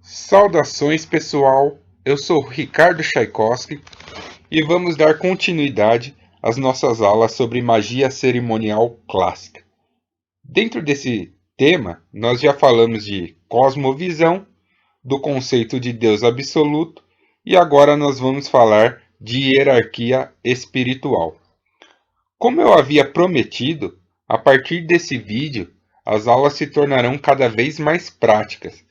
Saudações, pessoal. Eu sou Ricardo Tchaikovsky e vamos dar continuidade às nossas aulas sobre magia cerimonial clássica. Dentro desse tema, nós já falamos de cosmovisão, do conceito de Deus absoluto e agora nós vamos falar de hierarquia espiritual. Como eu havia prometido, a partir desse vídeo, as aulas se tornarão cada vez mais práticas,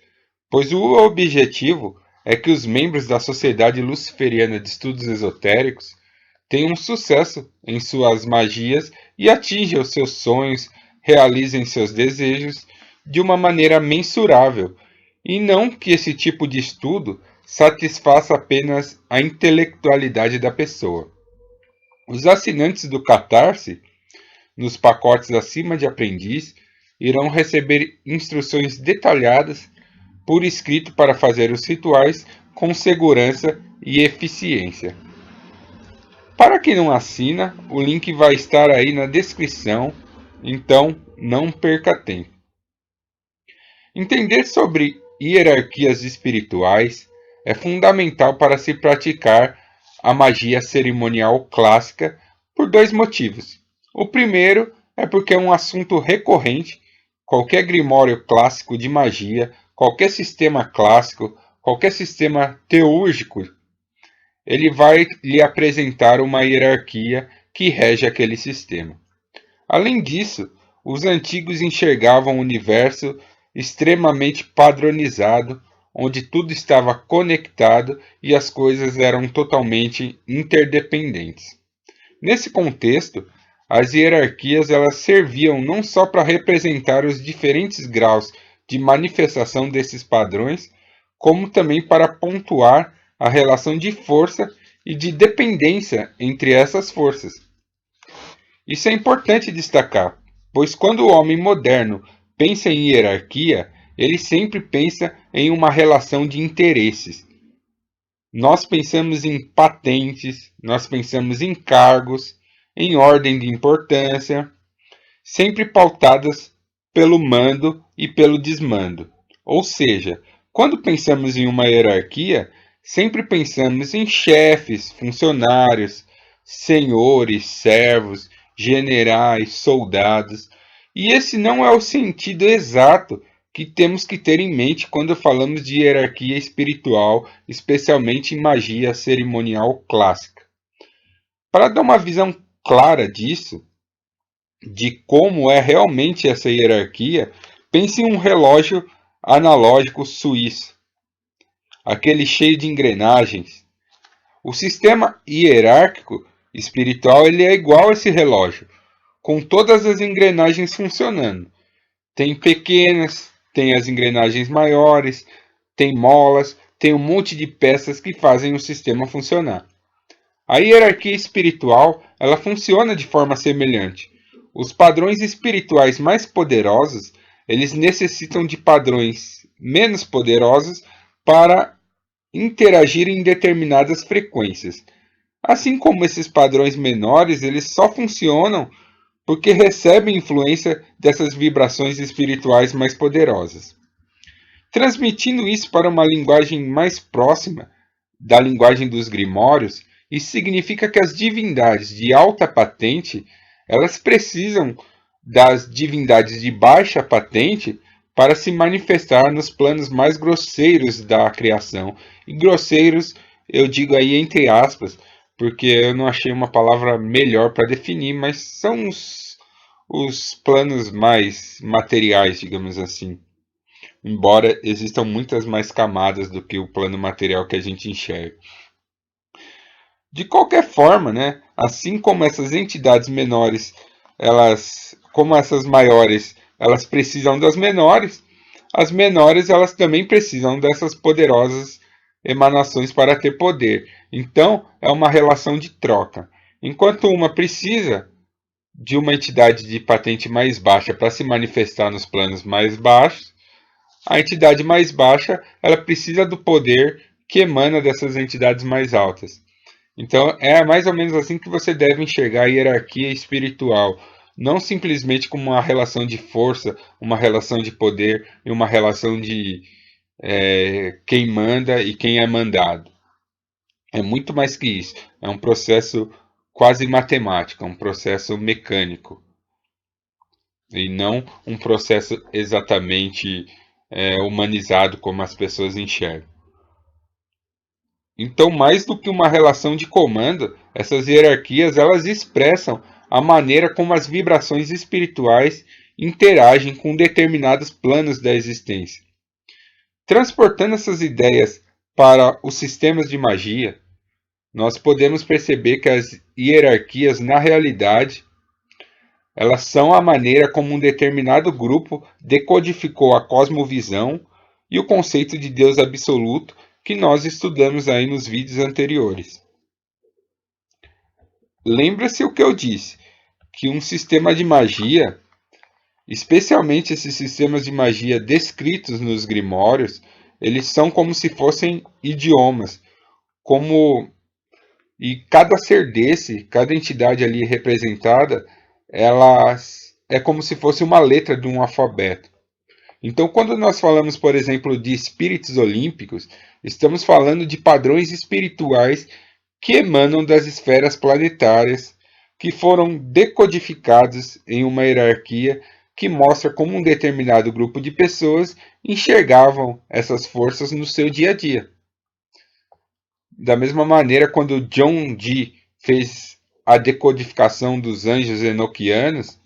pois o objetivo é que os membros da Sociedade Luciferiana de Estudos Esotéricos tenham sucesso em suas magias e atinjam os seus sonhos, realizem seus desejos de uma maneira mensurável, e não que esse tipo de estudo satisfaça apenas a intelectualidade da pessoa. Os assinantes do Catarse, nos pacotes acima de aprendiz, irão receber instruções detalhadas por escrito para fazer os rituais com segurança e eficiência. Para quem não assina, o link vai estar aí na descrição, então não perca tempo. Entender sobre hierarquias espirituais é fundamental para se praticar a magia cerimonial clássica por dois motivos. O primeiro é porque é um assunto recorrente. Qualquer grimório clássico de magia, qualquer sistema clássico, qualquer sistema teúrgico, ele vai lhe apresentar uma hierarquia que rege aquele sistema. Além disso, os antigos enxergavam um universo extremamente padronizado, onde tudo estava conectado e as coisas eram totalmente interdependentes. Nesse contexto, as hierarquias elas serviam não só para representar os diferentes graus de manifestação desses padrões, como também para pontuar a relação de força e de dependência entre essas forças. Isso é importante destacar, pois quando o homem moderno pensa em hierarquia, ele sempre pensa em uma relação de interesses. Nós pensamos em patentes, nós pensamos em cargos, em ordem de importância, sempre pautadas pelo mando e pelo desmando. Ou seja, quando pensamos em uma hierarquia, sempre pensamos em chefes, funcionários, senhores, servos, generais, soldados. E esse não é o sentido exato que temos que ter em mente quando falamos de hierarquia espiritual, especialmente em magia cerimonial clássica. Para dar uma visão clara disso, de como é realmente essa hierarquia, pense em um relógio analógico suíço, aquele cheio de engrenagens. O sistema hierárquico espiritual ele é igual a esse relógio, com todas as engrenagens funcionando. Tem pequenas, tem as engrenagens maiores, tem molas, tem um monte de peças que fazem o sistema funcionar. A hierarquia espiritual, ela funciona de forma semelhante. Os padrões espirituais mais poderosos, eles necessitam de padrões menos poderosos para interagir em determinadas frequências. Assim como esses padrões menores, eles só funcionam porque recebem influência dessas vibrações espirituais mais poderosas. Transmitindo isso para uma linguagem mais próxima da linguagem dos grimórios, isso significa que as divindades de alta patente, elas precisam das divindades de baixa patente para se manifestar nos planos mais grosseiros da criação. E grosseiros, eu digo aí entre aspas, porque eu não achei uma palavra melhor para definir, mas são os planos mais materiais, digamos assim. Embora existam muitas mais camadas do que o plano material que a gente enxerga. De qualquer forma, né, assim como essas entidades menores, como essas maiores, elas precisam das menores, as menores elas também precisam dessas poderosas emanações para ter poder. Então, é uma relação de troca. Enquanto uma precisa de uma entidade de patente mais baixa para se manifestar nos planos mais baixos, a entidade mais baixa ela precisa do poder que emana dessas entidades mais altas. Então é mais ou menos assim que você deve enxergar a hierarquia espiritual, não simplesmente como uma relação de força, uma relação de poder e uma relação quem manda e quem é mandado. É muito mais que isso. É um processo quase matemático, é um processo mecânico e não um processo exatamente humanizado como as pessoas enxergam. Então, mais do que uma relação de comando, essas hierarquias elas expressam a maneira como as vibrações espirituais interagem com determinados planos da existência. Transportando essas ideias para os sistemas de magia, nós podemos perceber que as hierarquias, na realidade, elas são a maneira como um determinado grupo decodificou a cosmovisão e o conceito de Deus absoluto que nós estudamos aí nos vídeos anteriores. Lembra-se o que eu disse, que um sistema de magia, especialmente esses sistemas de magia descritos nos grimórios, eles são como se fossem idiomas, como e cada ser desse, cada entidade ali representada, ela é como se fosse uma letra de um alfabeto. Então, quando nós falamos, por exemplo, de espíritos olímpicos, estamos falando de padrões espirituais que emanam das esferas planetárias, que foram decodificados em uma hierarquia que mostra como um determinado grupo de pessoas enxergavam essas forças no seu dia a dia. Da mesma maneira, quando John Dee fez a decodificação dos anjos enoquianos,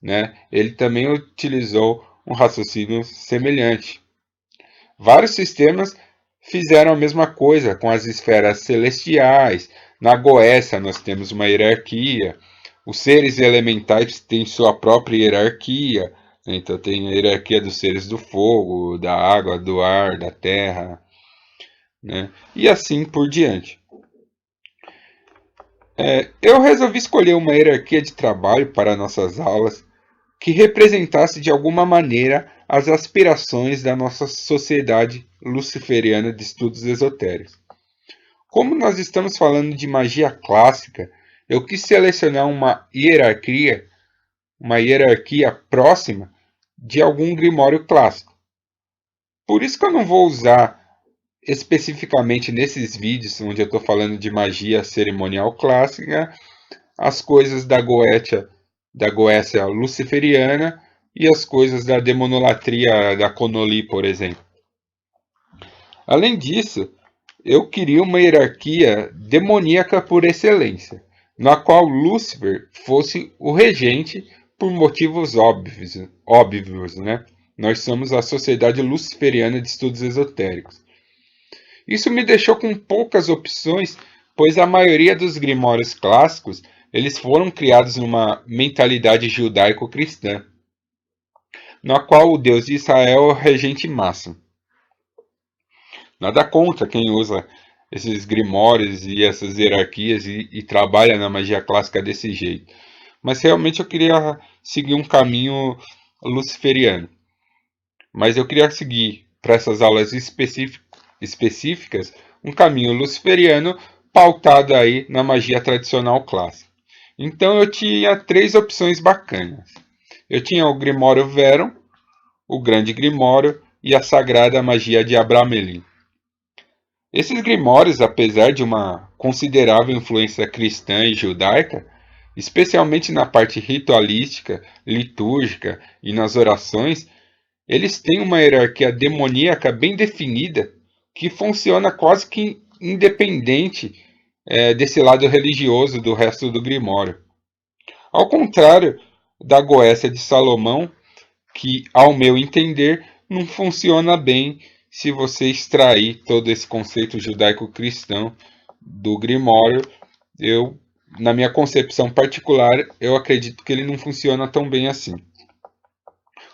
né, ele também utilizou um raciocínio semelhante. Vários sistemas fizeram a mesma coisa com as esferas celestiais. Na Goécia nós temos uma hierarquia. Os seres elementais têm sua própria hierarquia. Então tem a hierarquia dos seres do fogo, da água, do ar, da terra, né? E assim por diante. Eu resolvi escolher uma hierarquia de trabalho para nossas aulas que representasse de alguma maneira as aspirações da nossa sociedade luciferiana de estudos esotéricos. Como nós estamos falando de magia clássica, eu quis selecionar uma hierarquia próxima de algum grimório clássico. Por isso que eu não vou usar especificamente nesses vídeos onde eu estou falando de magia cerimonial clássica, as coisas da Goécia luciferiana e as coisas da demonolatria da Conoli, por exemplo. Além disso, eu queria uma hierarquia demoníaca por excelência, na qual Lúcifer fosse o regente por motivos óbvios, né? Nós somos a Sociedade Luciferiana de Estudos Esotéricos. Isso me deixou com poucas opções, pois a maioria dos grimórios clássicos eles foram criados numa mentalidade judaico-cristã, na qual o Deus de Israel é o regente máximo. Nada contra quem usa esses grimórios e essas hierarquias e trabalha na magia clássica desse jeito. Mas realmente eu queria seguir um caminho luciferiano. Mas eu queria seguir para essas aulas específicas um caminho luciferiano pautado aí na magia tradicional clássica. Então eu tinha três opções bacanas. Eu tinha o Grimório Verum, o Grande Grimório e a Sagrada Magia de Abramelin. Esses grimórios, apesar de uma considerável influência cristã e judaica, especialmente na parte ritualística, litúrgica e nas orações, eles têm uma hierarquia demoníaca bem definida que funciona quase que independente desse lado religioso do resto do Grimório. Ao contrário da Goécia de Salomão, que, ao meu entender, não funciona bem se você extrair todo esse conceito judaico-cristão do Grimório. Na minha concepção particular, eu acredito que ele não funciona tão bem assim.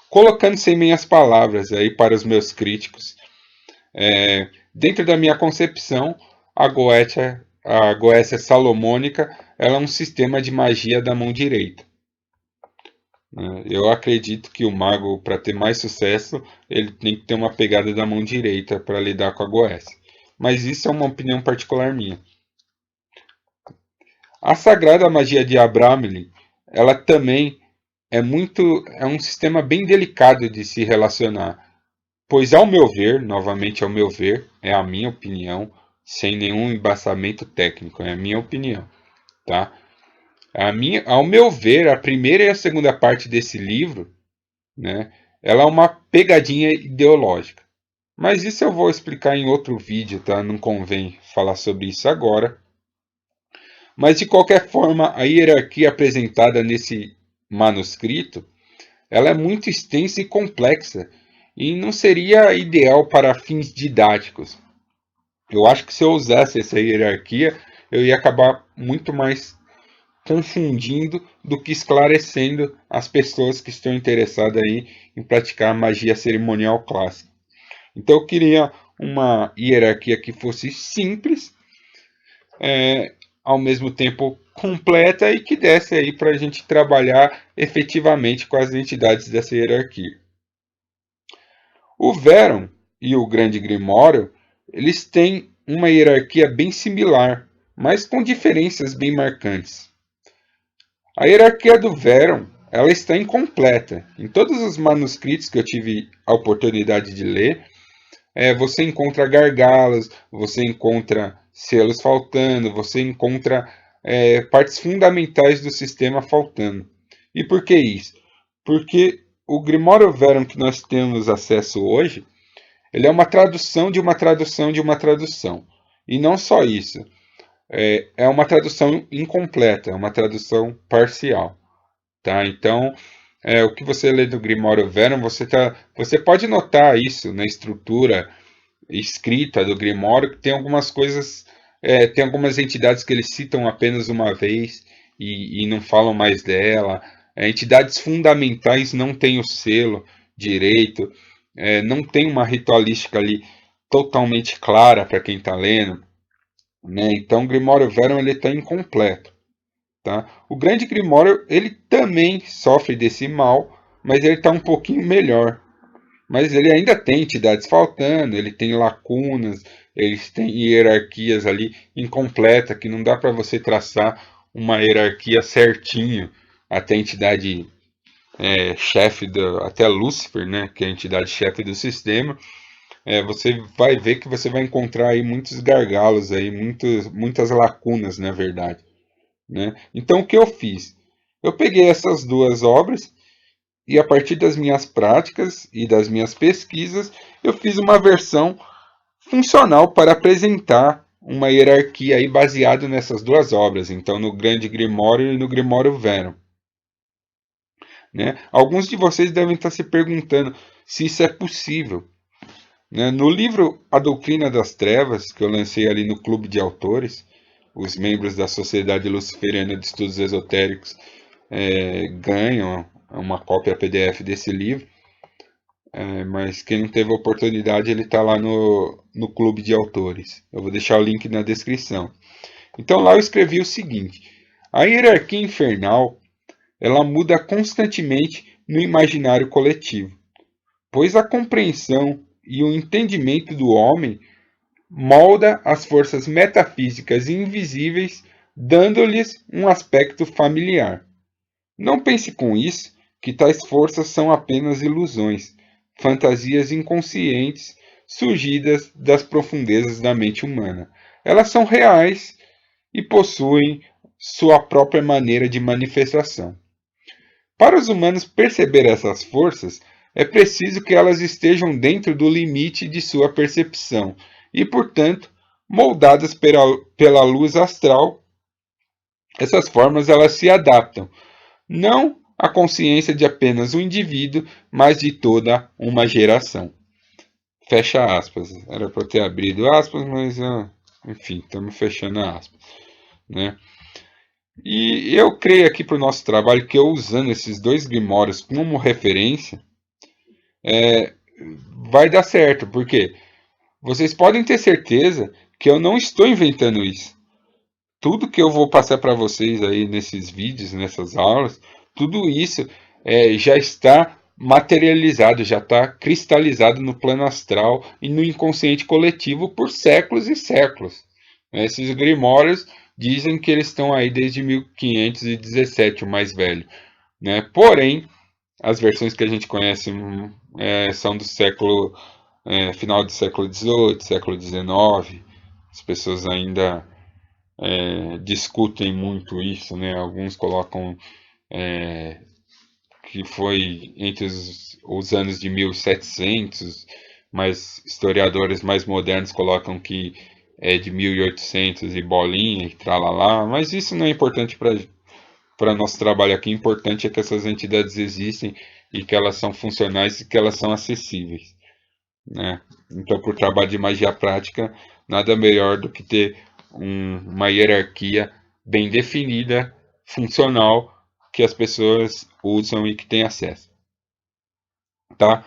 Colocando sem meias palavras aí para os meus críticos, dentro da minha concepção, a Goécia Salomônica ela é um sistema de magia da mão direita. Eu acredito que o mago, para ter mais sucesso, ele tem que ter uma pegada da mão direita para lidar com a Goécia. Mas isso é uma opinião particular minha. A Sagrada Magia de Abramelin, ela também é um sistema bem delicado de se relacionar. Pois, ao meu ver, novamente ao meu ver, é a minha opinião, sem nenhum embasamento técnico, é a minha opinião, tá? Ao meu ver, a primeira e a segunda parte desse livro, né, ela é uma pegadinha ideológica. Mas isso eu vou explicar em outro vídeo, tá? Não convém falar sobre isso agora. Mas de qualquer forma, a hierarquia apresentada nesse manuscrito, ela é muito extensa e complexa e não seria ideal para fins didáticos. Eu acho que se eu usasse essa hierarquia, eu ia acabar muito mais confundindo do que esclarecendo as pessoas que estão interessadas aí em praticar a magia cerimonial clássica. Então eu queria uma hierarquia que fosse simples, ao mesmo tempo completa e que desse aí para a gente trabalhar efetivamente com as entidades dessa hierarquia. O Verum e o Grande Grimório, eles têm uma hierarquia bem similar, mas com diferenças bem marcantes. A hierarquia do Verum, ela está incompleta. Em todos os manuscritos que eu tive a oportunidade de ler, você encontra gargalos, você encontra selos faltando, você encontra partes fundamentais do sistema faltando. E por que isso? Porque o Grimório Verum que nós temos acesso hoje, ele é uma tradução de uma tradução de uma tradução. E não só isso, é uma tradução incompleta, é uma tradução parcial. Tá? Então, o que você lê do Grimório Verum, você pode notar isso na estrutura escrita do Grimório, que tem algumas coisas, tem algumas entidades que eles citam apenas uma vez e não falam mais dela. Entidades fundamentais não têm o selo direito, não tem uma ritualística ali totalmente clara para quem está lendo, né? Então, o Grimório Verum ele está incompleto. Tá? O Grande Grimório ele também sofre desse mal, mas ele está um pouquinho melhor. Mas ele ainda tem entidades faltando, ele tem lacunas, ele tem hierarquias ali incompleta, que não dá para você traçar uma hierarquia certinho até a entidade chefe, até Lúcifer, né, que é a entidade chefe do sistema. Você vai ver que você vai encontrar aí muitos gargalos, aí, muitas lacunas, na verdade. Né? Então, o que eu fiz? Eu peguei essas duas obras e, a partir das minhas práticas e das minhas pesquisas, eu fiz uma versão funcional para apresentar uma hierarquia aí baseada nessas duas obras, então no Grande Grimório e no Grimório Verum. Né? Alguns de vocês devem estar se perguntando se isso é possível. Né? No livro A Doutrina das Trevas, que eu lancei ali no Clube de Autores, os membros da Sociedade Luciferiana de Estudos Esotéricos ganham uma cópia PDF desse livro, mas quem não teve a oportunidade, ele está lá no Clube de Autores. Eu vou deixar o link na descrição. Então lá eu escrevi o seguinte: a hierarquia infernal ela muda constantemente no imaginário coletivo, pois a compreensão e o entendimento do homem molda as forças metafísicas invisíveis, dando-lhes um aspecto familiar. Não pense com isso que tais forças são apenas ilusões, fantasias inconscientes surgidas das profundezas da mente humana. Elas são reais e possuem sua própria maneira de manifestação. Para os humanos perceber essas forças, é preciso que elas estejam dentro do limite de sua percepção e, portanto, moldadas pela luz astral. Essas formas elas se adaptam, não à consciência de apenas um indivíduo, mas de toda uma geração. Fecha aspas. Era para ter abrido aspas, mas enfim, estamos fechando aspas. Né? E eu creio aqui para o nosso trabalho que eu usando esses dois grimórios como referência, vai dar certo, porque vocês podem ter certeza que eu não estou inventando isso. Tudo que eu vou passar para vocês aí nesses vídeos, nessas aulas, tudo isso já está materializado, já está cristalizado no plano astral e no inconsciente coletivo por séculos e séculos. Esses grimórios dizem que eles estão aí desde 1517, o mais velho. Né? Porém, as versões que a gente conhece são do século final do século XVIII, século XIX. As pessoas ainda discutem muito isso, né? Alguns colocam que foi entre os anos de 1700, mas historiadores mais modernos colocam que é de 1800 e bolinha e tralalá, mas isso não é importante para nosso trabalho aqui. O importante é que essas entidades existem e que elas são funcionais e que elas são acessíveis, né? Então, para o trabalho de magia prática, nada melhor do que ter uma hierarquia bem definida, funcional, que as pessoas usam e que têm acesso, tá?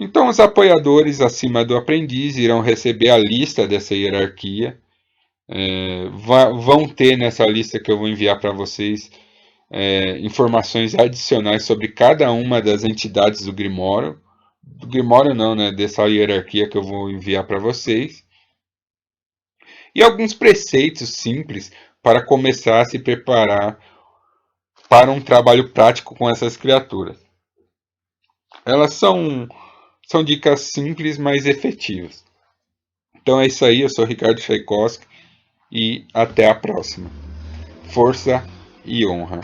Então, os apoiadores acima do aprendiz irão receber a lista dessa hierarquia. Vão ter nessa lista que eu vou enviar para vocês informações adicionais sobre cada uma das entidades do Grimório. Do Grimório não, né? Dessa hierarquia que eu vou enviar para vocês. E alguns preceitos simples para começar a se preparar para um trabalho prático com essas criaturas. Elas são dicas simples, mas efetivas. Então é isso aí, eu sou Ricardo Tchaikovsky e até a próxima. Força e honra.